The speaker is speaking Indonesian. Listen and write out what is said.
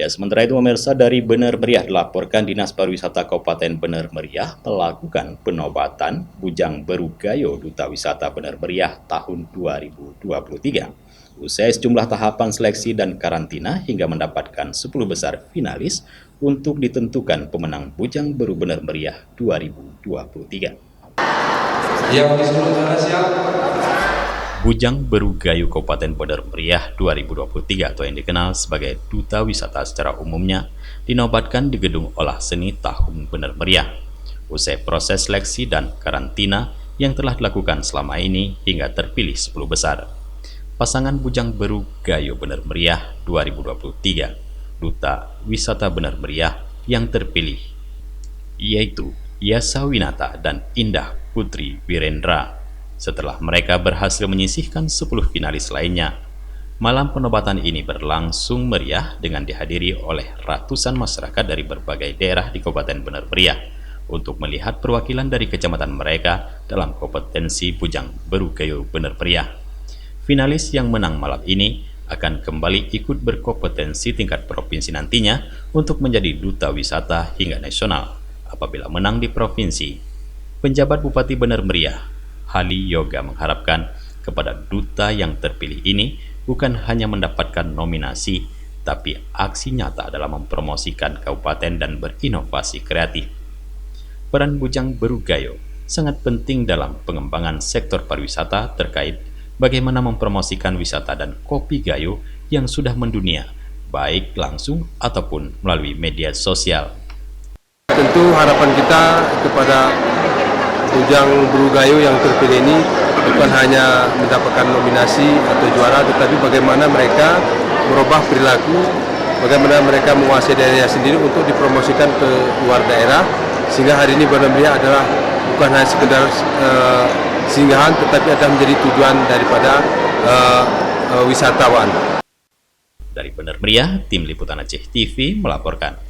Ya, sementara itu pemirsa, dari Bener Meriah dilaporkan Dinas Pariwisata Kabupaten Bener Meriah melakukan penobatan Bujang Berugayo Duta Wisata Bener Meriah tahun 2023. Usai sejumlah tahapan seleksi dan karantina hingga mendapatkan 10 besar finalis untuk ditentukan pemenang Bujang Beru Bener Meriah 2023. Yang di sebelah sana siap. Bujang Berugayo Kabupaten Bener Meriah 2023 atau yang dikenal sebagai Duta Wisata secara umumnya dinobatkan di Gedung Olah Seni Tahun Bener Meriah. Usai proses seleksi dan karantina yang telah dilakukan selama ini hingga terpilih 10 besar. Pasangan Bujang Berugayo Bener Meriah 2023 Duta Wisata Bener Meriah yang terpilih yaitu Yasa Winata dan Indah Putri Wirendra. Setelah mereka berhasil menyisihkan 10 finalis lainnya, malam penobatan ini berlangsung meriah dengan dihadiri oleh ratusan masyarakat dari berbagai daerah di Kabupaten Bener Meriah untuk melihat perwakilan dari kecamatan mereka dalam kompetensi Bujang Berugayo Bener Meriah. Finalis yang menang malam ini akan kembali ikut berkompetensi tingkat provinsi nantinya untuk menjadi duta wisata hingga nasional apabila menang di provinsi. Penjabat Bupati Bener Meriah Hali Yoga mengharapkan kepada duta yang terpilih ini bukan hanya mendapatkan nominasi, tapi aksi nyata dalam mempromosikan kabupaten dan berinovasi kreatif. Peran Bujang Berugayo sangat penting dalam pengembangan sektor pariwisata terkait bagaimana mempromosikan wisata dan kopi gayo yang sudah mendunia, baik langsung ataupun melalui media sosial. Tentu harapan kita kepada Bujang Berugayo yang terpilih ini bukan hanya mendapatkan nominasi atau juara, tetapi bagaimana mereka merubah perilaku, bagaimana mereka menguasai daerahnya sendiri untuk dipromosikan ke luar daerah, sehingga hari ini Bener Meriah adalah bukan hanya sekedar singgahan, tetapi akan menjadi tujuan daripada wisatawan. Dari Bener Meriah, Tim Liputan Aceh TV melaporkan.